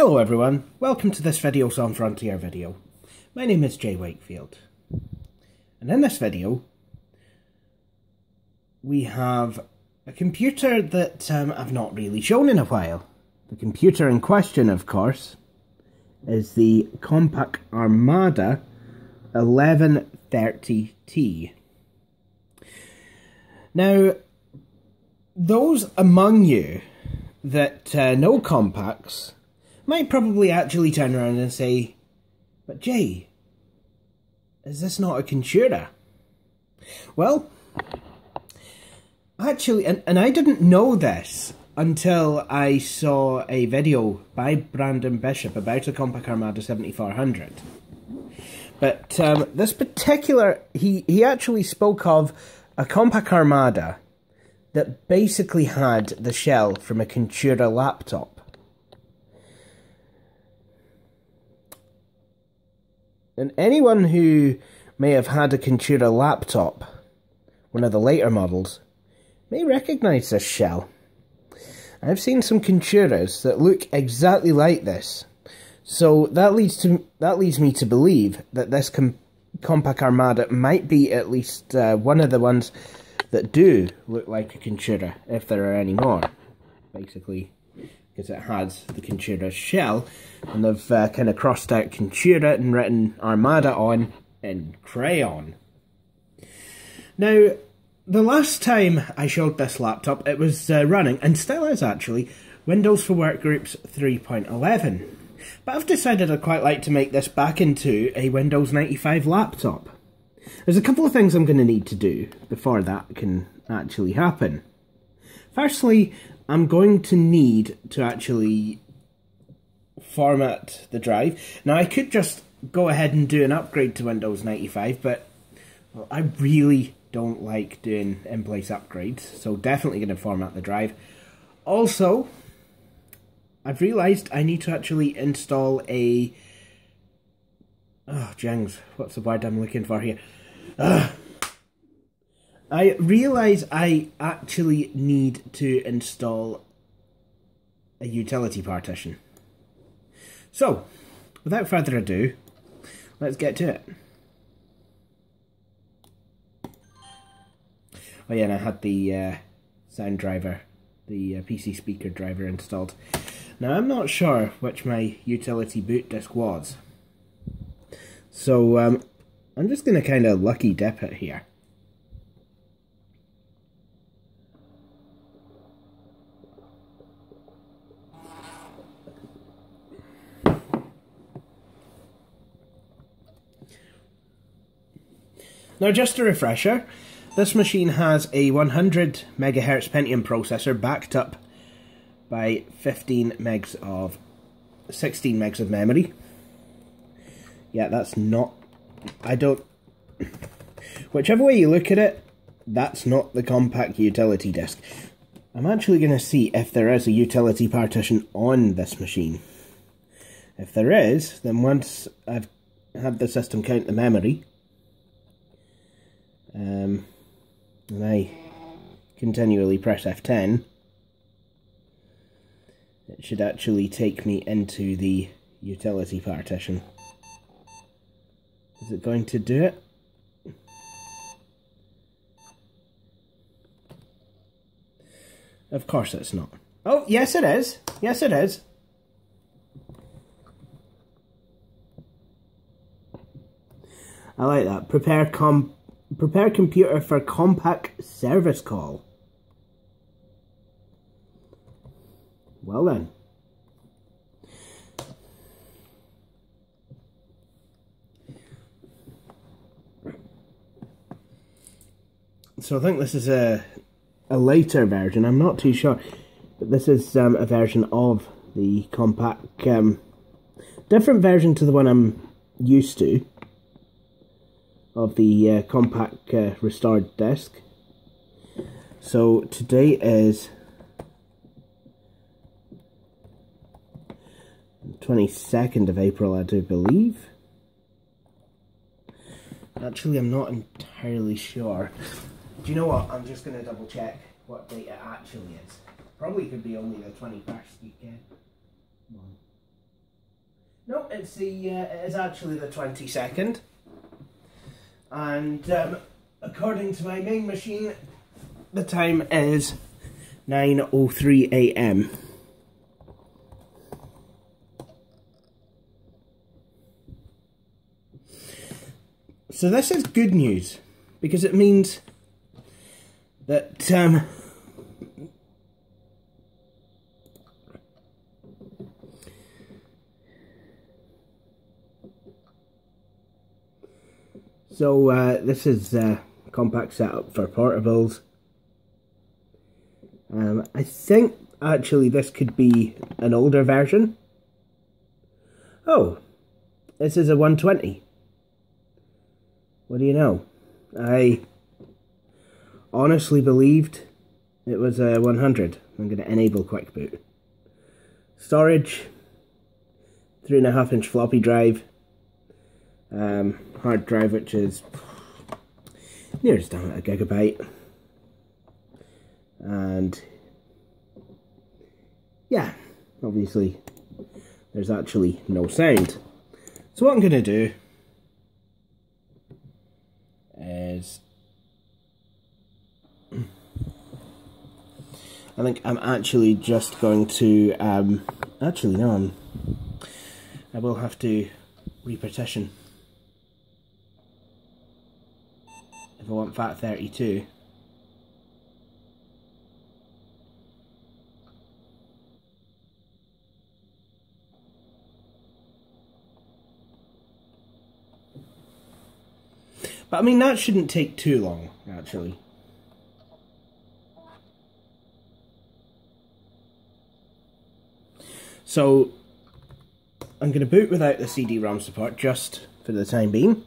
Hello everyone, welcome to this Videos on Frontier video. My name is Jay Wakefield, and in this video we have a computer that I've not really shown in a while. The computer in question, of course, is the Compaq Armada 1130T. Now, those among you that know Compaqs might probably actually turn around and say, but Jay, is this not a computer? Well, actually, and I didn't know this until I saw a video by Brandon Bishop about a Compaq Armada 7400. But this particular, he actually spoke of a Compaq Armada that basically had the shell from a Contura laptop. And anyone who may have had a Contura laptop, one of the later models, may recognise this shell. I've seen some Conturas that look exactly like this, so that leads me to believe that this Compaq Armada might be at least one of the ones that do look like a Contura, if there are any more. Basically, because it has the Contura shell, and they've kind of crossed out Contura and written Armada on in crayon. Now, the last time I showed this laptop, it was running, and still is actually, Windows for Workgroups 3.11. But I've decided I'd quite like to make this back into a Windows 95 laptop. There's a couple of things I'm going to need to do before that can actually happen. Firstly, I'm going to need to actually format the drive. Now, I could just go ahead and do an upgrade to Windows 95, but well, I really don't like doing in-place upgrades, so definitely going to format the drive. Also, I've realised I need to actually install a... Oh, jings, what's the word I'm looking for here? I realise I actually need to install a utility partition. So, without further ado, let's get to it. Oh yeah, and I had the sound driver, the PC speaker driver installed. Now, I'm not sure which my utility boot disk was. So, I'm just going to kind of lucky dip it here. Now, just a refresher, this machine has a 100 MHz Pentium processor backed up by 16 megs of memory. Yeah, that's not, whichever way you look at it, that's not the Compaq utility disk. I'm actually going to see if there is a utility partition on this machine. If there is, then once I've had the system count the memory, and I continually press F10, it should actually take me into the utility partition. Is it going to do it? Of course it's not. Oh, yes it is. Yes it is. I like that. Prepare computer for Compaq service call. Well then. So I think this is a later version, I'm not too sure, but this is a version of the Compaq, different version to the one I'm used to, of the Compaq restored disk. So today is 22nd of April, I do believe. Actually, I'm not entirely sure. Do you know what? I'm just going to double check what date it actually is. Probably could be only the 21st weekend. No, it's the it is actually the 22nd, and according to my main machine, the time is 9:03 AM. So this is good news, because it means that this is Compaq setup for portables. I think actually this could be an older version. Oh, this is a 120. What do you know? I honestly believed it was a 100. I'm going to enable quick boot. Storage, 3.5-inch floppy drive, hard drive which is nearest down at a gigabyte, and yeah, obviously there's actually no sound. So what I'm going to do is, I think I'm actually just going to, actually no, I will have to repartition if I want FAT32. But I mean, that shouldn't take too long, actually. So, I'm going to boot without the CD-ROM support, just for the time being.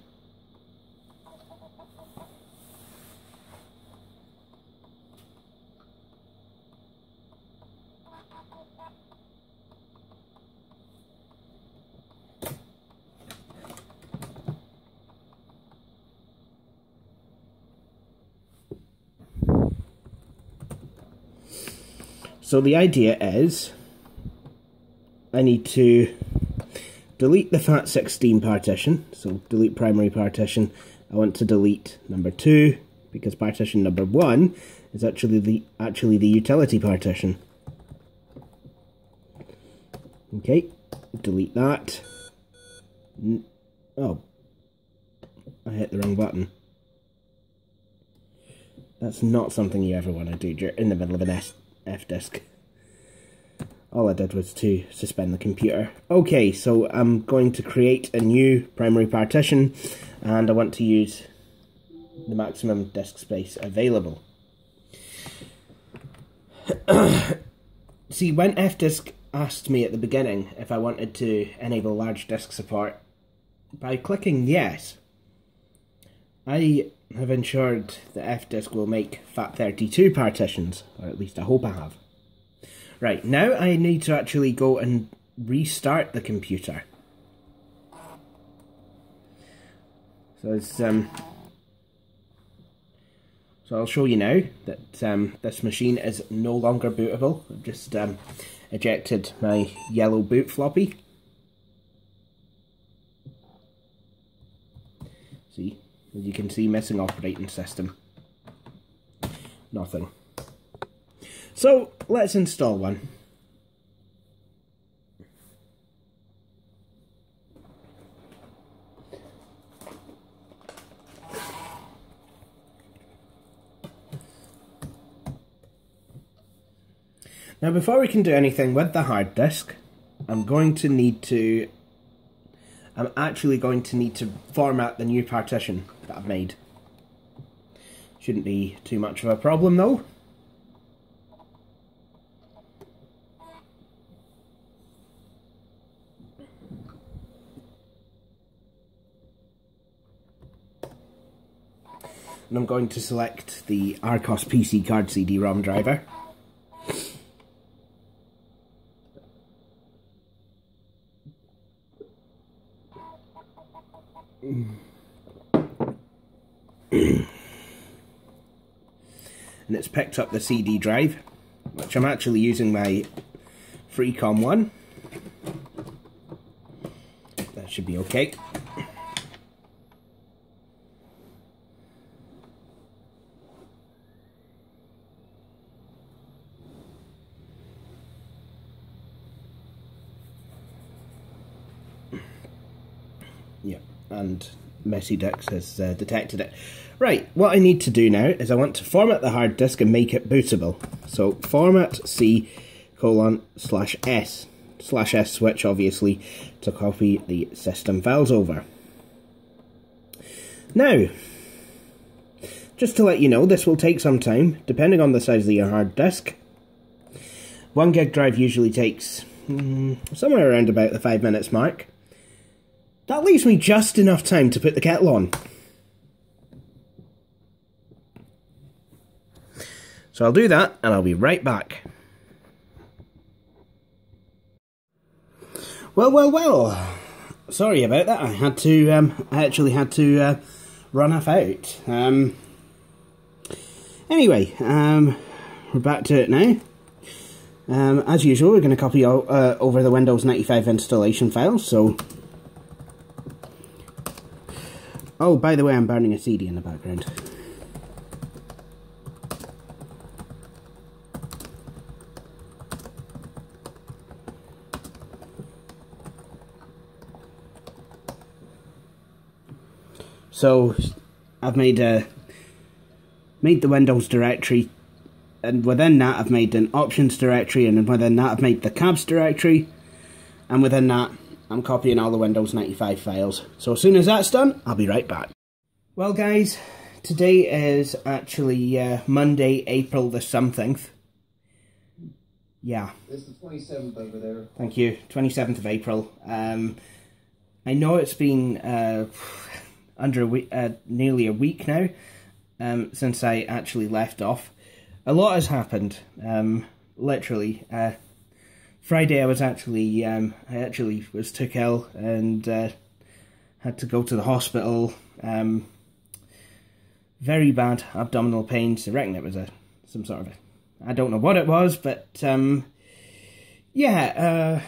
So the idea is, I need to delete the FAT16 partition, so delete primary partition. I want to delete number 2, because partition number 1 is actually the utility partition. Okay, delete that. Oh, I hit the wrong button. That's not something you ever want to do in the middle of an F-disk. All I did was to suspend the computer. Okay, so I'm going to create a new primary partition, and I want to use the maximum disk space available. See, when F-disk asked me at the beginning if I wanted to enable large disk support, by clicking yes, I have ensured that F-disk will make FAT32 partitions, or at least I hope I have. Right, now I need to actually go and restart the computer. So I'll show you now that this machine is no longer bootable. I've just ejected my yellow boot floppy. See? As you can see, missing operating system. Nothing. So, let's install one. Now, before we can do anything with the hard disk, I'm actually going to need to format the new partition that I've made. Shouldn't be too much of a problem though. And I'm going to select the Arcos PC card CD-ROM driver. And it's picked up the CD drive, which I'm actually using my Freecom one. should be okay. Yeah, and Messy Dix has detected it. Right, what I need to do now is I want to format the hard disk and make it bootable. So format C:/S. /S switch, obviously, to copy the system files over. Now, just to let you know, this will take some time, depending on the size of your hard disk. 1 gig drive usually takes somewhere around about the 5 minutes mark. That leaves me just enough time to put the kettle on. So I'll do that, and I'll be right back. Well. Sorry about that. I actually had to run off out. Anyway, we're back to it now. As usual, we're going to copy over the Windows 95 installation files. So, oh, by the way, I'm burning a CD in the background. So I've made the Windows directory, and within that I've made an options directory, and within that I've made the cabs directory, and within that I'm copying all the Windows 95 files. So as soon as that's done, I'll be right back. Well guys, today is actually Monday, April the somethingth. Yeah. It's the 27th over there. Thank you. 27th of April. I know it's been nearly a week now since I actually left off. A lot has happened. Literally, Friday I actually was took ill and had to go to the hospital. Very bad abdominal pains. I reckon it was some sort of I don't know what it was, but yeah.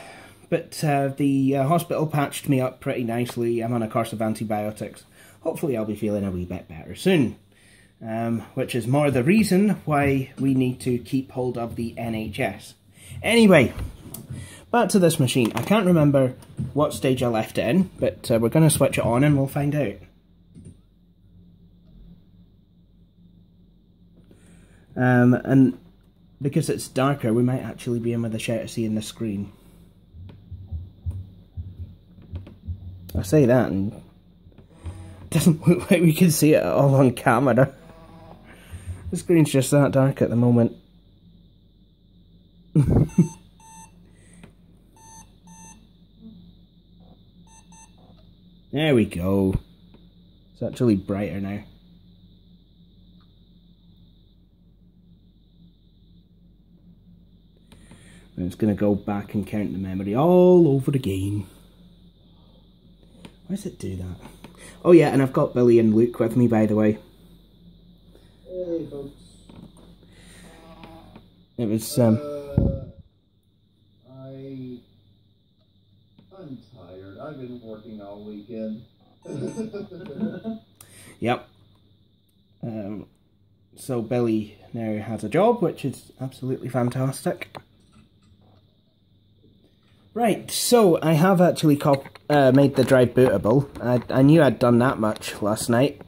But the hospital patched me up pretty nicely. I'm on a course of antibiotics. Hopefully I'll be feeling a wee bit better soon. Which is more the reason why we need to keep hold of the NHS. Anyway, back to this machine. I can't remember what stage I left it in, but we're going to switch it on and we'll find out. And because it's darker, we might actually be in with a shout of seeing the screen. I say that and it doesn't look like we can see it at all on camera. The screen's just that dark at the moment. There we go. It's actually brighter now. And it's going to go back and count the memory all over again. Why does it do that? Oh yeah, and I've got Billy and Luke with me, by the way. Hey folks. It was I'm tired. I've been working all weekend. Yep. So Billy now has a job, which is absolutely fantastic. Right, so I have actually made the drive bootable. I knew I'd done that much last night.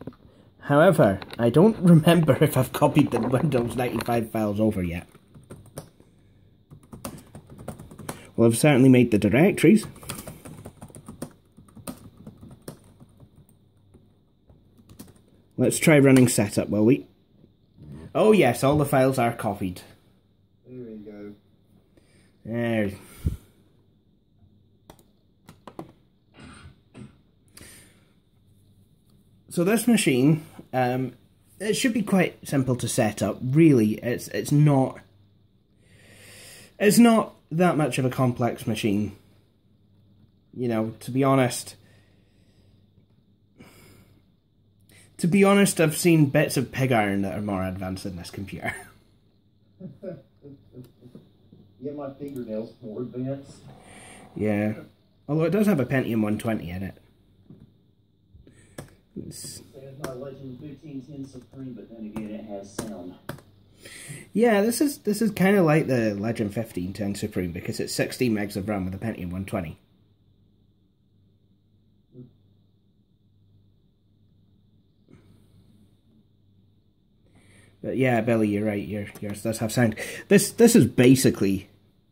However, I don't remember if I've copied the Windows 95 files over yet. Well, I've certainly made the directories. Let's try running setup, will we? Oh yes, all the files are copied. There we go. There. So this machine, it should be quite simple to set up. Really, it's not that much of a complex machine. You know, to be honest, I've seen bits of pig iron that are more advanced than this computer. Yeah, my fingernails more advanced. Yeah. Although it does have a Pentium 120 in it. It's my Legend 1510 Supreme, but then again it has sound. Yeah, this is kind of like the Legend 1510 Supreme because it's 16 megs of RAM with a Pentium 120. But yeah, Billy, you're right. Yours does have sound. This is basically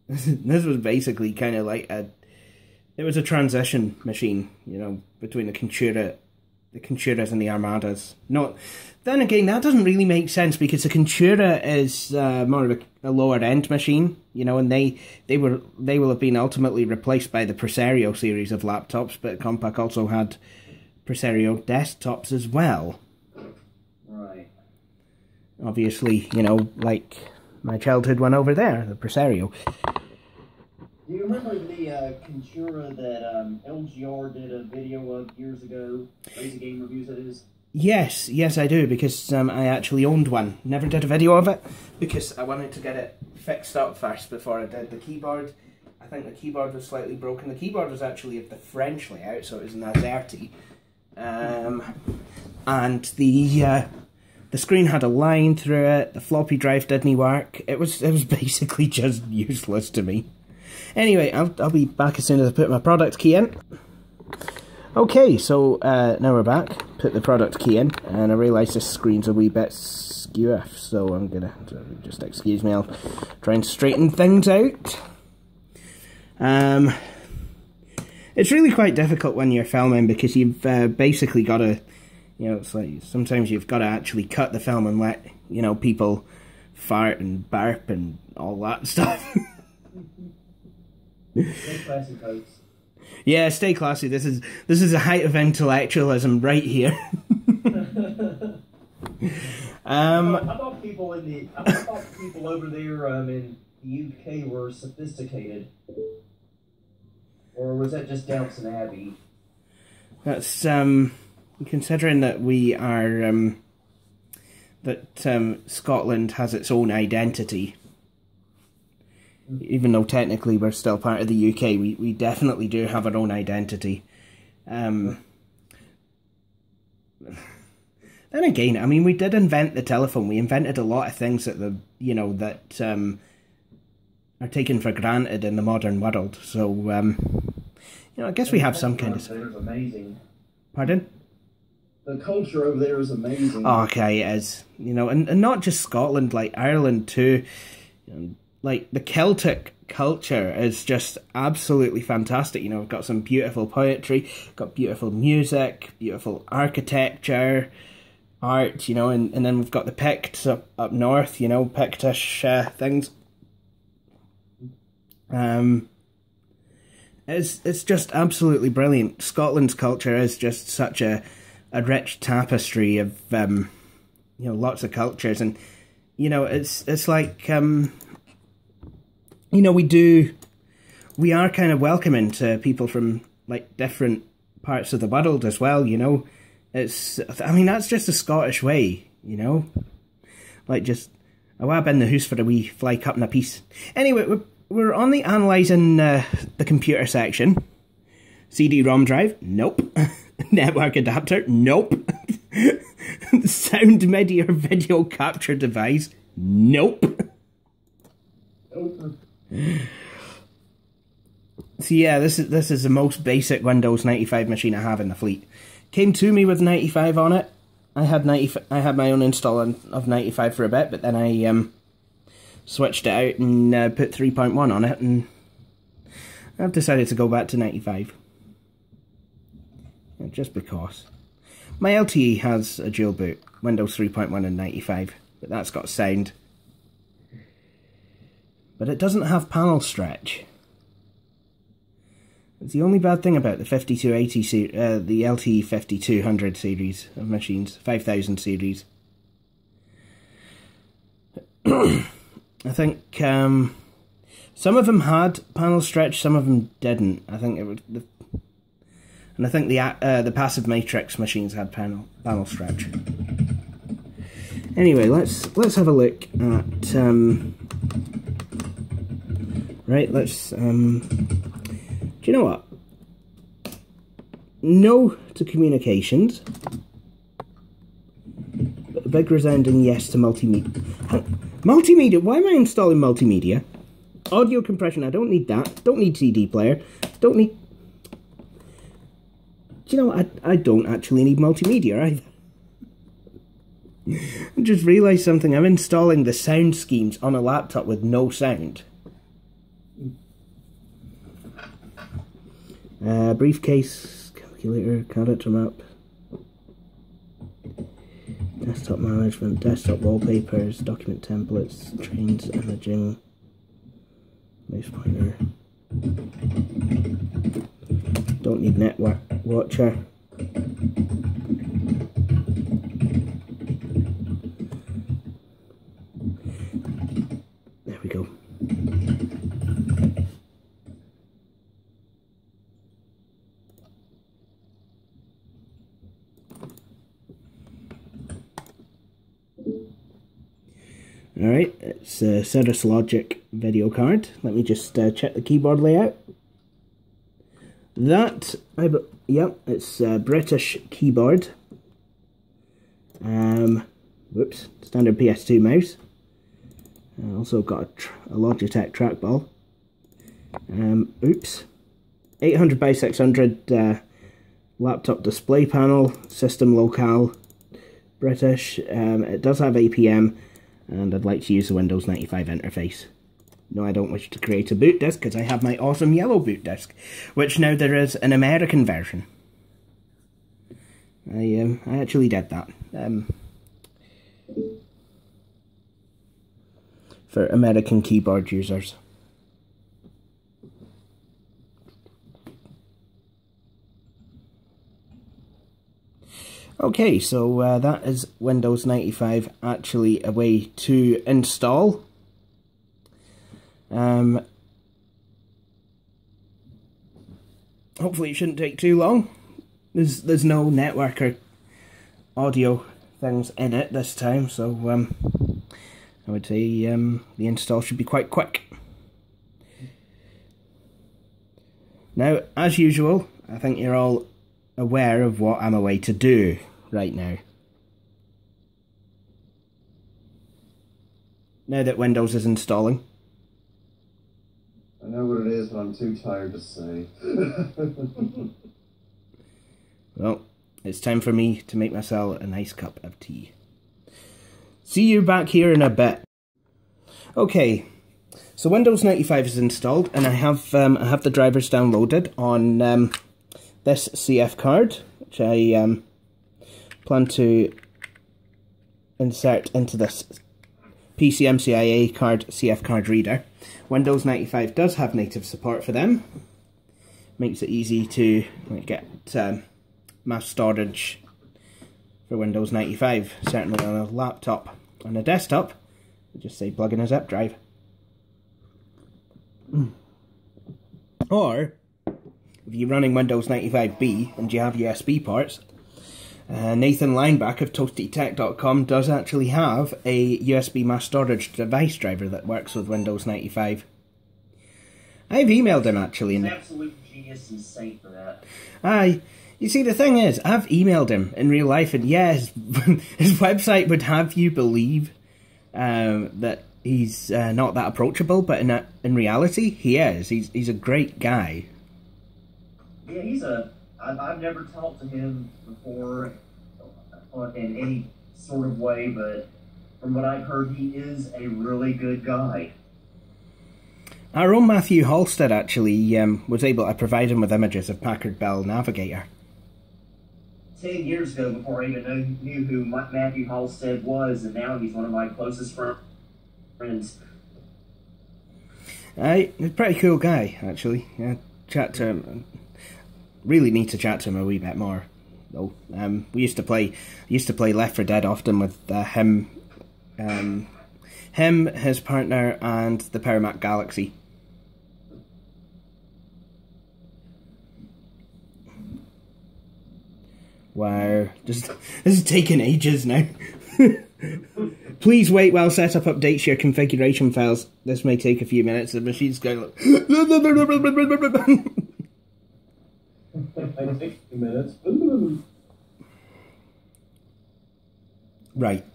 this was basically kind of like it was a transition machine, you know, between the Conturas and the Armadas. Then again, that doesn't really make sense because the Contura is more of a lower end machine, you know, and they will have been ultimately replaced by the Presario series of laptops. But Compaq also had Presario desktops as well. Right. Obviously, you know, like my childhood one over there, the Presario. Do you remember the Contura that LGR did a video of years ago? Lazy Game Reviews, that is? Yes, I do, because I actually owned one. Never did a video of it, because I wanted to get it fixed up first before I did the keyboard. I think the keyboard was slightly broken. The keyboard was actually of the French layout, so it was an AZERTY. And the screen had a line through it, the floppy drive didn't work. It was basically just useless to me. Anyway, I'll be back as soon as I put my product key in. Okay, so now we're back. Put the product key in, and I realise this screen's a wee bit skew, so I'm gonna just excuse me. I'll try and straighten things out. It's really quite difficult when you're filming because you've basically got to, you know, it's like sometimes you've got to actually cut the film and let, you know, people fart and burp and all that stuff. Stay classy, folks. Yeah, stay classy. This is a height of intellectualism right here. I thought people over there in the UK were sophisticated, or was that just Downton Abbey? That's considering that we are that Scotland has its own identity. Even though technically we're still part of the UK, we definitely do have our own identity. Then again, I mean, we did invent the telephone. We invented a lot of things that are taken for granted in the modern world. So, you know, I guess we have some kind of. It's amazing. Pardon? The culture over there is amazing. Oh, okay, it is. You know, and not just Scotland, like Ireland too. You know, like, the Celtic culture is just absolutely fantastic. You know, we've got some beautiful poetry, got beautiful music, beautiful architecture, art, you know, and then we've got the Picts up north, you know, Pictish things. It's just absolutely brilliant. Scotland's culture is just such a rich tapestry of, you know, lots of cultures. And, you know, it's like... you know, we are kind of welcoming to people from, like, different parts of the world as well, you know. I mean, that's just the Scottish way, you know. Like, just, I wab in the hoose for a wee fly cup and a piece. Anyway, we're on the analysing the computer section. CD-ROM drive? Nope. Network adapter? Nope. Sound MIDI or video capture device? Nope. So yeah, this is the most basic Windows 95 machine I have in the fleet. Came to me with 95 on it. I had my own install of 95 for a bit, but then I switched it out and put 3.1 on it, and I've decided to go back to 95. Just because. My LTE has a dual boot, Windows 3.1 and 95, but that's got sound. But it doesn't have panel stretch. It's the only bad thing about the 5280 the LTE 5200 series of machines, 5000 series. I think some of them had panel stretch, some of them didn't. I think it was, and I think the passive matrix machines had panel stretch. Anyway, let's have a look at. Right, let's, do you know what? no to communications, but a big resounding yes to multimedia. Multimedia? Why am I installing multimedia? Audio compression, I don't need that. Don't need CD player. Don't need... Do you know what? I don't actually need multimedia either. I just realised something. I'm installing the sound schemes on a laptop with no sound. Briefcase, calculator, character map, desktop management, desktop wallpapers, document templates, trains, imaging, mouse pointer. Don't need network watcher. There we go. Alright, it's a Cirrus Logic video card. Let me just check the keyboard layout. Yep, it's a British keyboard. Whoops, standard PS2 mouse. Also got a Logitech trackball. Oops. 800 by 600 laptop display panel, system locale, British. It does have APM, and I'd like to use the Windows 95 interface. No, I don't wish to create a boot disk because I have my awesome yellow boot disk, which now there is an American version. I actually did that. For American keyboard users. Okay, so that is Windows 95 actually a way to install. Hopefully it shouldn't take too long. There's no network or audio things in it this time, so I would say the install should be quite quick. Now, as usual, I think you're all aware of what I'm away to do right now. Now that Windows is installing. I know what it is, but I'm too tired to say. Well, it's time for me to make myself a nice cup of tea. See you back here in a bit. Okay, so Windows 95 is installed, and I have the drivers downloaded on this CF card, which I plan to insert into this PCMCIA card CF card reader. Windows 95 does have native support for them. Makes it easy to get mass storage for Windows 95, certainly on a laptop. On a desktop, you just say plug in a zip drive. Or, if you're running Windows 95B and you have USB ports, Nathan Lineback of ToastyTech.com does actually have a USB mass storage device driver that works with Windows 95. I've emailed him actually. He's an absolute genius and saint for that. Aye. You see, the thing is, I've emailed him in real life, and yes, his website would have you believe that he's not that approachable, but in reality, he is. He's a great guy. Yeah, I've never talked to him before in any sort of way, but from what I've heard, he is a really good guy. Our own Matthew Halstead actually was able to provide him with images of Packard Bell Navigator. 10 years ago, before I even knew who Matthew Halstead was, and now he's one of my closest friends. He's a pretty cool guy, actually. Yeah, chat to him. Really need to chat to him a wee bit more, though. We used to play Left 4 Dead often with him, his partner, and the Paramac Galaxy. Wow, this is taking ages now. Please wait while setup updates your configuration files. This may take a few minutes. The machine's going like... Like 60 minutes. Right.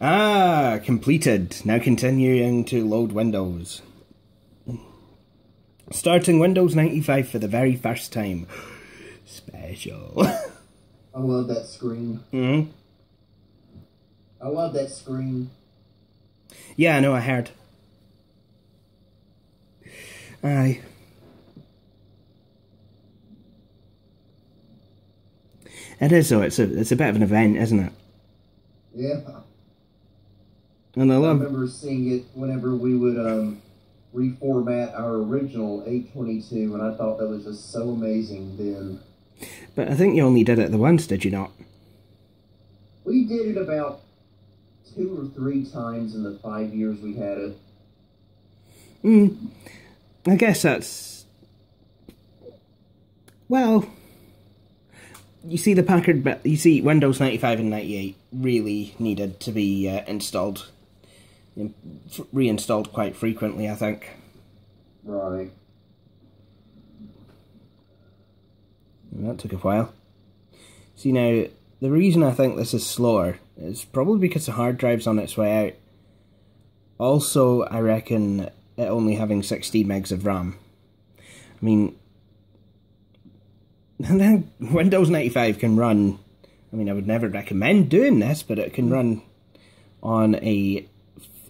Ah, completed. Now continuing to load Windows. Starting Windows 95 for the very first time. Special. I love that screen. Mm-hmm. I love that screen. Yeah, I know, I heard. Aye. It is though, it's a bit of an event, isn't it? Yeah. And I I love... remember seeing it whenever we would reformat our original 822, and I thought that was just so amazing then. But I think you only did it the once, did you not? We did it about 2 or 3 times in the 5 years we had it. I guess that's... Well... You see the Packard... You see Windows 95 and 98 really needed to be installed. Reinstalled quite frequently, I think. Right. And that took a while. See now, the reason I think this is slower is probably because the hard drive's on its way out. Also, I reckon it only having 16 megs of RAM. I mean, Windows 95 can run, I mean, I would never recommend doing this, but it can run on a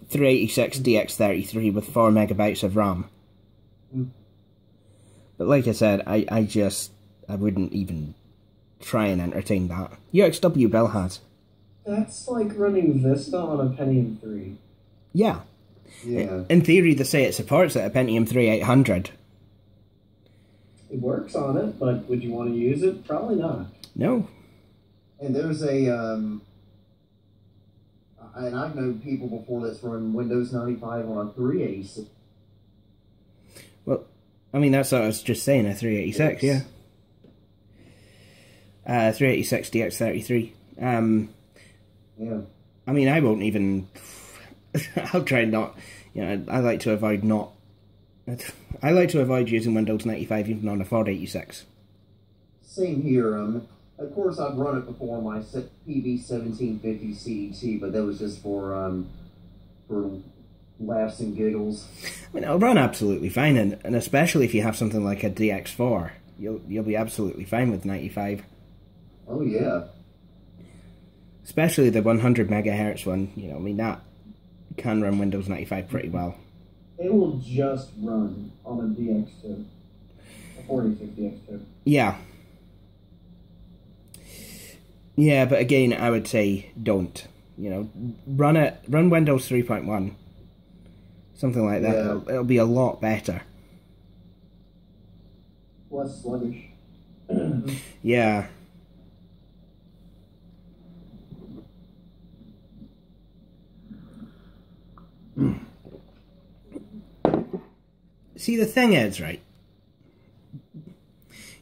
386 DX33 with 4 megabytes of RAM. But like I said, I wouldn't even try and entertain that. UXW Bill has. That's like running Vista on a Pentium 3. Yeah. Yeah. In theory, they say it supports it, a Pentium 3 800. It works on it, but would you want to use it? Probably not. No. And there's a, and I've known people before that's run Windows 95 on a 386. Well, I mean, that's what I was just saying, a 386, Yes. yeah. 386 DX33. Yeah. I mean, I won't even... I'll try not... You know, I like to avoid not... I like to avoid using Windows 95 even on a 486. Same here. Of course, I've run it before on my PV1750 CET, but that was just for laughs and giggles. I mean, it'll run absolutely fine, and especially if you have something like a DX4, you'll be absolutely fine with 95. Oh yeah. Especially the 100 megahertz one, you know, I mean, that can run Windows 95 pretty well. It will just run on a DX2. A 46 DX2. Yeah. Yeah, but again, I would say don't. You know, run Windows 3.1. Something like that. Yeah. It'll be a lot better. Less sluggish. Yeah. See, the thing is, right,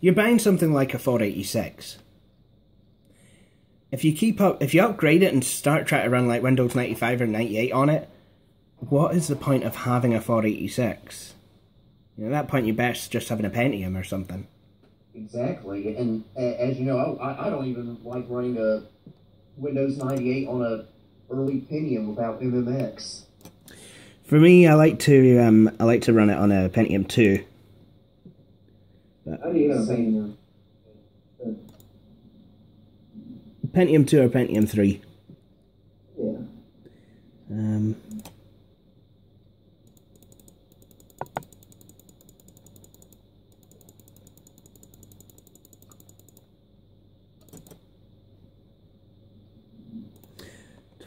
you're buying something like a 486. If you upgrade it and start trying to run like Windows 95 or 98 on it, what is the point of having a 486? You know, at that point, you're best just having a Pentium or something. Exactly. And as you know, I don't even like running a Windows 98 on a early Pentium without MMX. For me, I like to run it on a Pentium 2. But How do you know Pentium? Pentium 2 or Pentium 3. Yeah.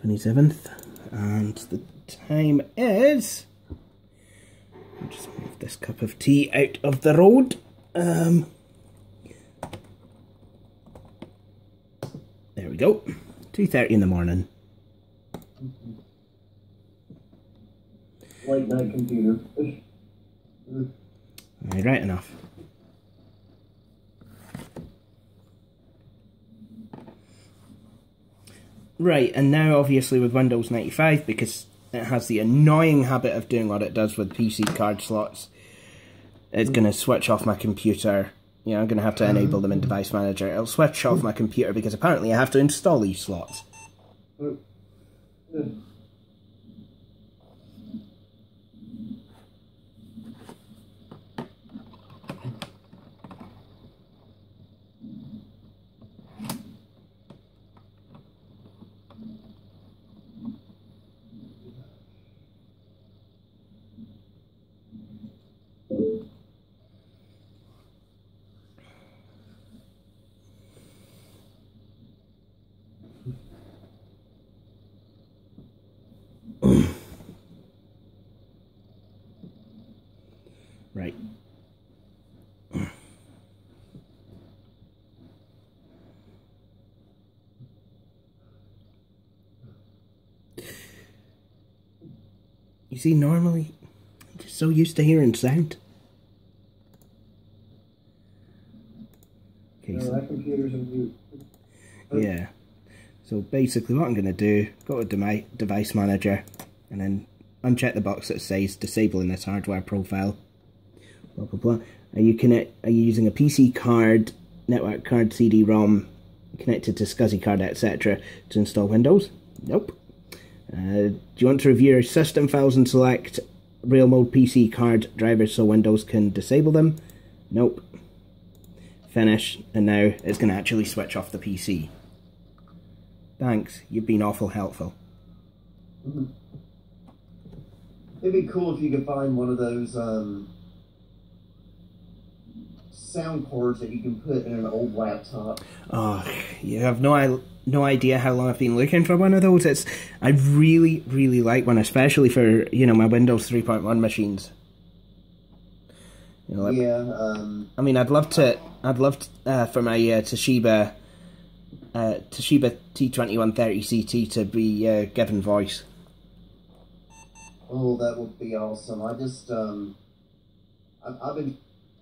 27th, and the time is... I'll just move this cup of tea out of the road. There we go. 2:30 in the morning. Late night computer. Right enough. Right, and now obviously with Windows 95, because it has the annoying habit of doing what it does with PC card slots, it's going to switch off my computer. You know, I'm going to have to enable them in Device Manager. It'll switch off my computer because apparently I have to install these slots. Right. You see, normally, I'm just so used to hearing sound. Okay, No, that computer's in mute. yeah. So basically what I'm going to do, go to Device Manager, and then uncheck the box that says disabling this hardware profile. Blah, blah, blah. Are you using a PC card, network card, CD-ROM, connected to SCSI card, etc. to install Windows? Nope. Do you want to review your system files and select real mode PC card drivers so Windows can disable them? Nope. Finish, and now it's going to actually switch off the PC. Thanks, you've been awful helpful. It'd be cool if you could find one of those sound cards that you can put in an old laptop. Oh, you have no idea how long I've been looking for one of those. I really, really like one, especially for, you know, my Windows 3.1 machines. You know, like, Yeah. I mean, I'd love for my Toshiba T2130 CT to be given voice. Oh, that would be awesome. I just I've been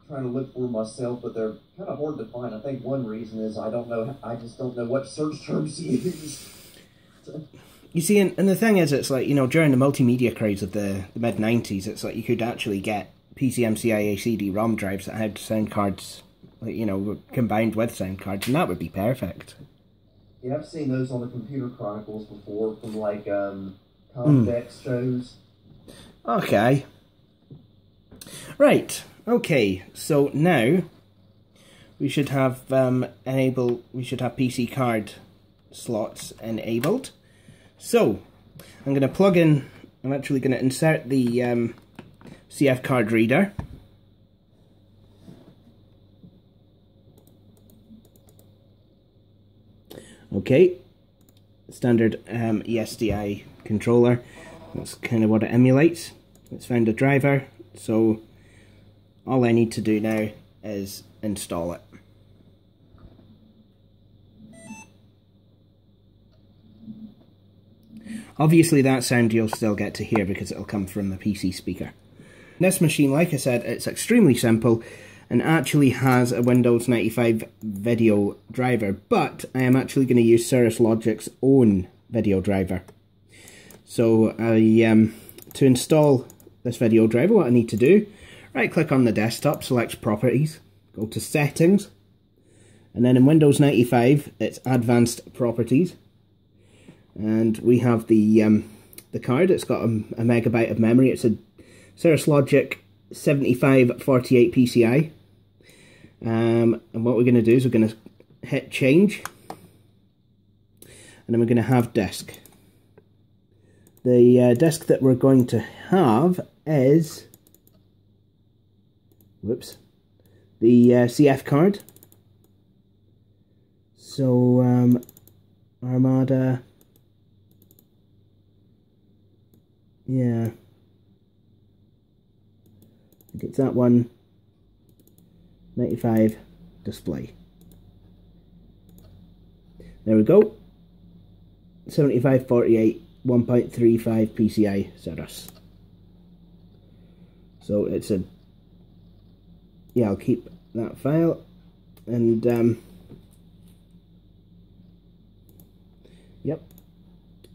trying to look for myself, but they're kind of hard to find. I think one reason is I just don't know what search terms to use. You see, and the thing is, it's like, you know, during the multimedia craze of the mid-90s, it's like you could actually get PCMCIA CD-ROM drives that had sound cards, like, you know, combined with sound cards, and that would be perfect. Yeah, I've seen those on the Computer Chronicles before from like Compaq shows. Okay. Right. Okay. So now we should have PC card slots enabled. So I'm going to plug in. I'm actually going to insert the CF card reader. Okay. Standard ESDI controller. That's kind of what it emulates. Let's find a driver. So all I need to do now is install it. Obviously that sound you'll still get to hear because it'll come from the PC speaker. This machine, like I said, it's extremely simple and actually has a Windows 95 video driver, but I am actually going to use Cirrus Logic's own video driver. So to install this video driver, what I need to do, right click on the desktop, select Properties, go to Settings, and then in Windows 95 it's Advanced Properties, and we have the card. It's got a megabyte of memory. It's a Cirrus Logic 7548 PCI, and what we're going to do is we're going to hit Change, and then we're going to have Disk. The disk that we're going to have is, whoops, the CF card. So Armada, yeah, I think it's that one, 95 display. There we go, 7548 1.35 PCI Cirrus. So it's a, yeah, I'll keep that file, and yep,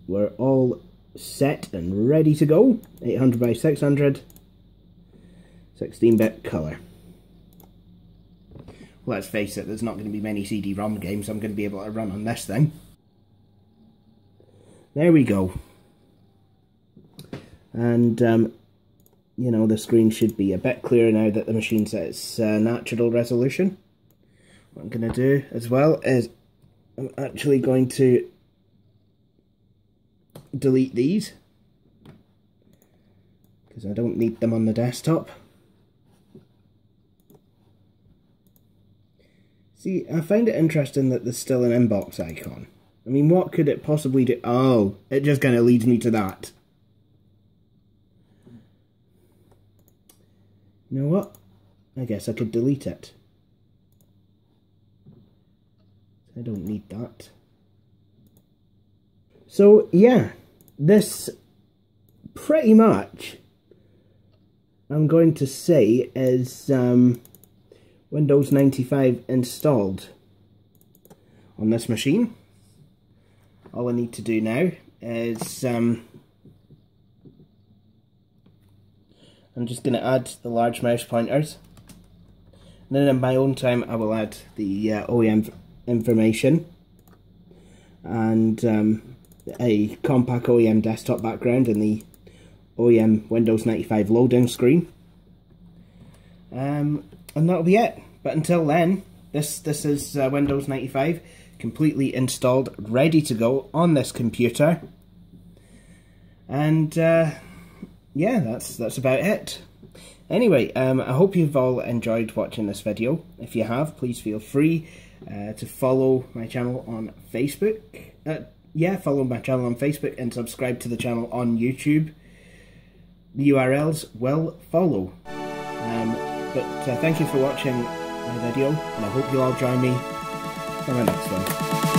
we're all set and ready to go. 800 by 600, 16-bit colour. Let's face it, there's not going to be many CD-ROM games I'm going to be able to run on this thing. There we go. And, you know, the screen should be a bit clearer now that the machine's at its natural resolution. What I'm going to do as well is I'm actually going to delete these, because I don't need them on the desktop. See, I find it interesting that there's still an inbox icon. I mean, what could it possibly do? Oh, it just kind of leads me to that. You know what? I guess I could delete it. I don't need that. So, yeah, this pretty much, I'm going to say, is Windows 95 installed on this machine. All I need to do now is I'm just going to add the large mouse pointers, and then in my own time I will add the OEM information and a Compaq OEM desktop background and the OEM Windows 95 loading screen, and that'll be it. But until then, this is Windows 95 completely installed, ready to go on this computer, and yeah, that's about it. Anyway, I hope you've all enjoyed watching this video. If you have, please feel free to follow my channel on Facebook. Yeah, follow my channel on Facebook and subscribe to the channel on YouTube. The URLs will follow. But thank you for watching my video, and I hope you'll all join me for my next one.